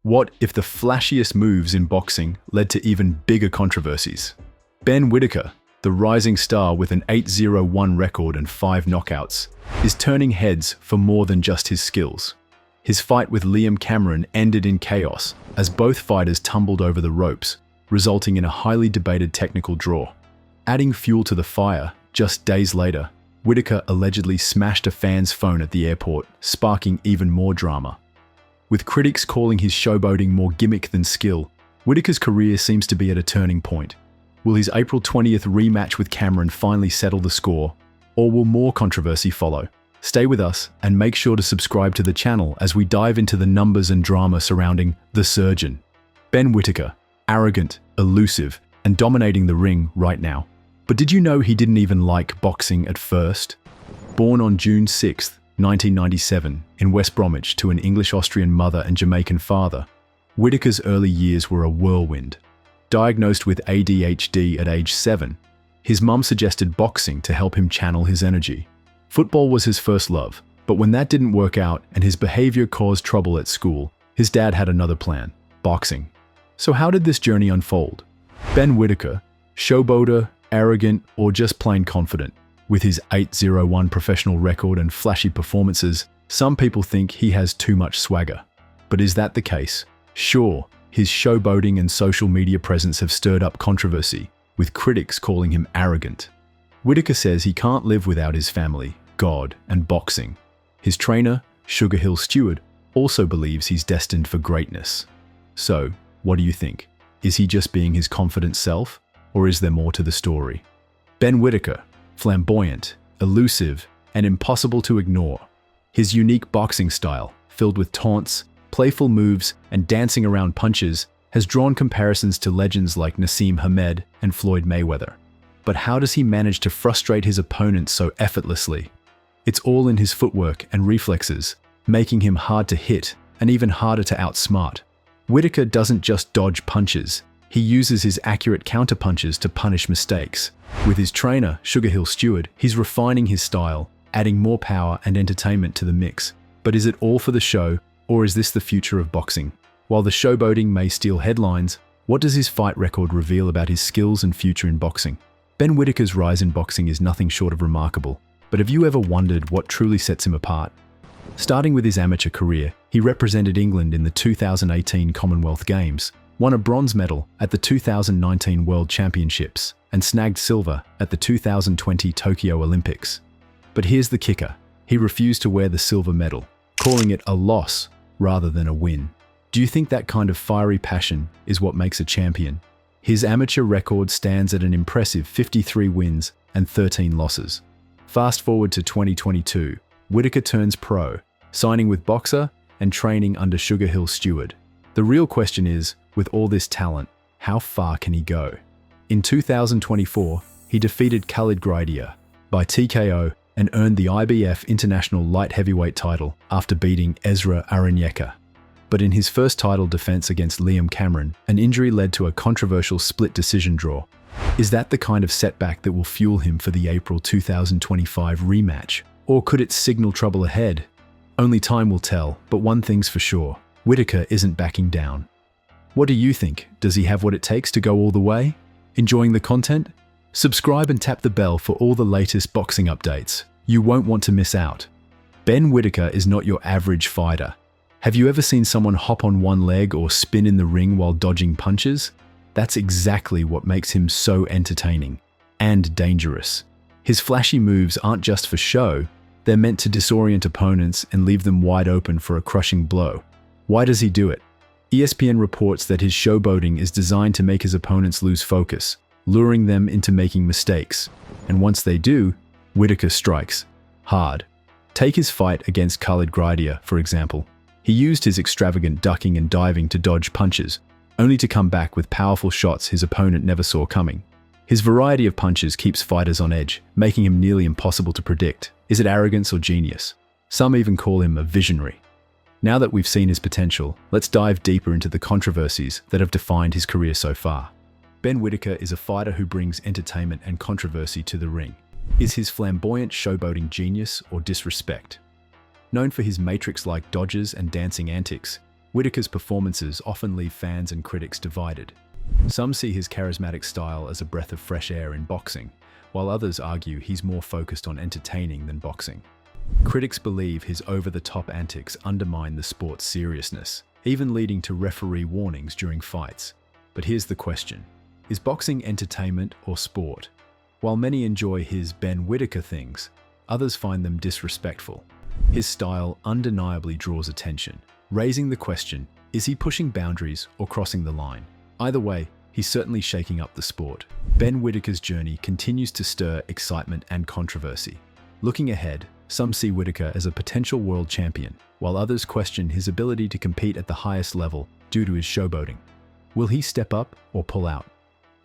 What if the flashiest moves in boxing led to even bigger controversies? Ben Whittaker, the rising star with an 8-0-1 record and 5 knockouts, is turning heads for more than just his skills. His fight with Liam Cameron ended in chaos as both fighters tumbled over the ropes, resulting in a highly debated technical draw. Adding fuel to the fire, just days later, Whittaker allegedly smashed a fan's phone at the airport, sparking even more drama. With critics calling his showboating more gimmick than skill, Whittaker's career seems to be at a turning point. Will his April 20th rematch with Cameron finally settle the score, or will more controversy follow? Stay with us and make sure to subscribe to the channel as we dive into the numbers and drama surrounding The Surgeon. Ben Whittaker, arrogant, elusive, and dominating the ring right now. But did you know he didn't even like boxing at first? Born on June 6, 1997, in West Bromwich to an English-Austrian mother and Jamaican father, Whittaker's early years were a whirlwind. Diagnosed with ADHD at age 7, his mum suggested boxing to help him channel his energy. Football was his first love, but when that didn't work out and his behavior caused trouble at school, his dad had another plan: boxing. So how did this journey unfold? Ben Whittaker, showboater, arrogant, or just plain confident? With his 8-0-1 professional record and flashy performances, some people think he has too much swagger. But is that the case? Sure, his showboating and social media presence have stirred up controversy, with critics calling him arrogant. Whittaker says he can't live without his family, God, and boxing. His trainer, Sugar Hill Stewart, also believes he's destined for greatness. So, what do you think? Is he just being his confident self, or is there more to the story? Ben Whittaker, flamboyant, elusive, and impossible to ignore. His unique boxing style, filled with taunts, playful moves, and dancing around punches, has drawn comparisons to legends like Naseem Hamed and Floyd Mayweather. But how does he manage to frustrate his opponents so effortlessly? It's all in his footwork and reflexes, making him hard to hit and even harder to outsmart. Whittaker doesn't just dodge punches, he uses his accurate counterpunches to punish mistakes. With his trainer, Sugar Hill Stewart, he's refining his style, adding more power and entertainment to the mix. But is it all for the show, or is this the future of boxing? While the showboating may steal headlines, what does his fight record reveal about his skills and future in boxing? Ben Whittaker's rise in boxing is nothing short of remarkable, but have you ever wondered what truly sets him apart? Starting with his amateur career, he represented England in the 2018 Commonwealth Games, won a bronze medal at the 2019 World Championships, and snagged silver at the 2020 Tokyo Olympics. But here's the kicker: he refused to wear the silver medal, calling it a loss rather than a win. Do you think that kind of fiery passion is what makes a champion? His amateur record stands at an impressive 53 wins and 13 losses. Fast forward to 2022, Whittaker turns pro, signing with Boxer and training under Sugar Hill Stewart. The real question is, with all this talent, how far can he go? In 2024, he defeated Khalid Graidia by TKO and earned the IBF International Light Heavyweight title after beating Ezra Aranyeka. But in his first title defense against Liam Cameron, an injury led to a controversial split decision draw. Is that the kind of setback that will fuel him for the April 2025 rematch? Or could it signal trouble ahead? Only time will tell, but one thing's for sure: Whittaker isn't backing down. What do you think? Does he have what it takes to go all the way? Enjoying the content? Subscribe and tap the bell for all the latest boxing updates. You won't want to miss out. Ben Whittaker is not your average fighter. Have you ever seen someone hop on one leg or spin in the ring while dodging punches? That's exactly what makes him so entertaining and dangerous. His flashy moves aren't just for show, they're meant to disorient opponents and leave them wide open for a crushing blow. Why does he do it? ESPN reports that his showboating is designed to make his opponents lose focus, luring them into making mistakes. And once they do, Whittaker strikes hard. Take his fight against Khalid Graidia, for example. He used his extravagant ducking and diving to dodge punches, only to come back with powerful shots his opponent never saw coming. His variety of punches keeps fighters on edge, making him nearly impossible to predict. Is it arrogance or genius? Some even call him a visionary. Now that we've seen his potential, let's dive deeper into the controversies that have defined his career so far. Ben Whittaker is a fighter who brings entertainment and controversy to the ring. Is his flamboyant showboating genius or disrespect? Known for his Matrix-like dodges and dancing antics, Whittaker's performances often leave fans and critics divided. Some see his charismatic style as a breath of fresh air in boxing, while others argue he's more focused on entertaining than boxing. Critics believe his over-the-top antics undermine the sport's seriousness, even leading to referee warnings during fights. But here's the question: is boxing entertainment or sport? While many enjoy his Ben Whittaker things, others find them disrespectful. His style undeniably draws attention, raising the question, is he pushing boundaries or crossing the line? Either way, he's certainly shaking up the sport. Ben Whittaker's journey continues to stir excitement and controversy. Looking ahead, some see Whittaker as a potential world champion, while others question his ability to compete at the highest level due to his showboating. Will he step up or pull out?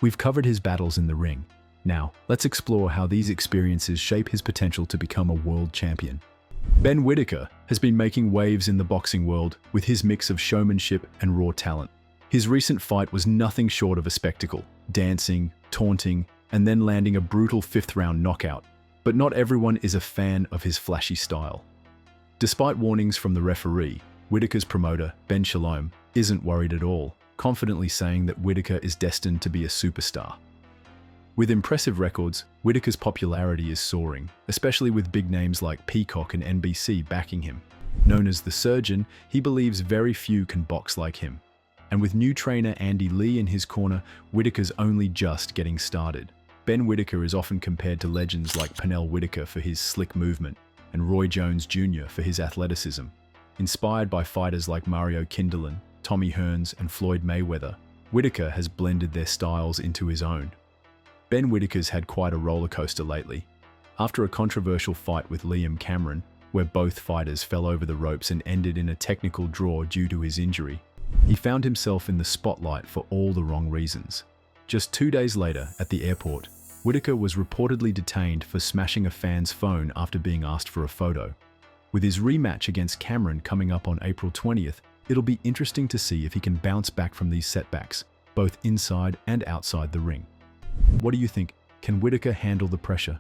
We've covered his battles in the ring. Now, let's explore how these experiences shape his potential to become a world champion. Ben Whittaker has been making waves in the boxing world with his mix of showmanship and raw talent. His recent fight was nothing short of a spectacle, dancing, taunting, and then landing a brutal fifth-round knockout. But not everyone is a fan of his flashy style. Despite warnings from the referee, Whittaker's promoter, Ben Shalom, isn't worried at all, confidently saying that Whittaker is destined to be a superstar. With impressive records, Whittaker's popularity is soaring, especially with big names like Peacock and NBC backing him. Known as the Surgeon, he believes very few can box like him. And with new trainer Andy Lee in his corner, Whittaker's only just getting started. Ben Whittaker is often compared to legends like Pernell Whitaker for his slick movement and Roy Jones Jr. for his athleticism. Inspired by fighters like Mario Kindelan, Tommy Hearns, and Floyd Mayweather, Whittaker has blended their styles into his own. Ben Whittaker's had quite a roller coaster lately. After a controversial fight with Liam Cameron, where both fighters fell over the ropes and ended in a technical draw due to his injury, he found himself in the spotlight for all the wrong reasons. Just 2 days later, at the airport, Whittaker was reportedly detained for smashing a fan's phone after being asked for a photo. With his rematch against Cameron coming up on April 20th, it'll be interesting to see if he can bounce back from these setbacks, both inside and outside the ring. What do you think? Can Whittaker handle the pressure?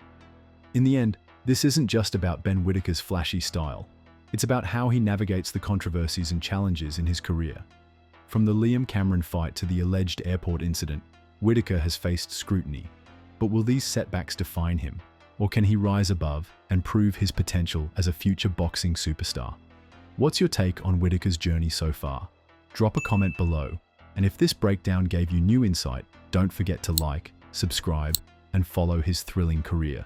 In the end, this isn't just about Ben Whittaker's flashy style. It's about how he navigates the controversies and challenges in his career. From the Liam Cameron fight to the alleged airport incident, Whittaker has faced scrutiny. But will these setbacks define him? Or can he rise above and prove his potential as a future boxing superstar? What's your take on Whittaker's journey so far? Drop a comment below. And if this breakdown gave you new insight, don't forget to like, subscribe, and follow his thrilling career.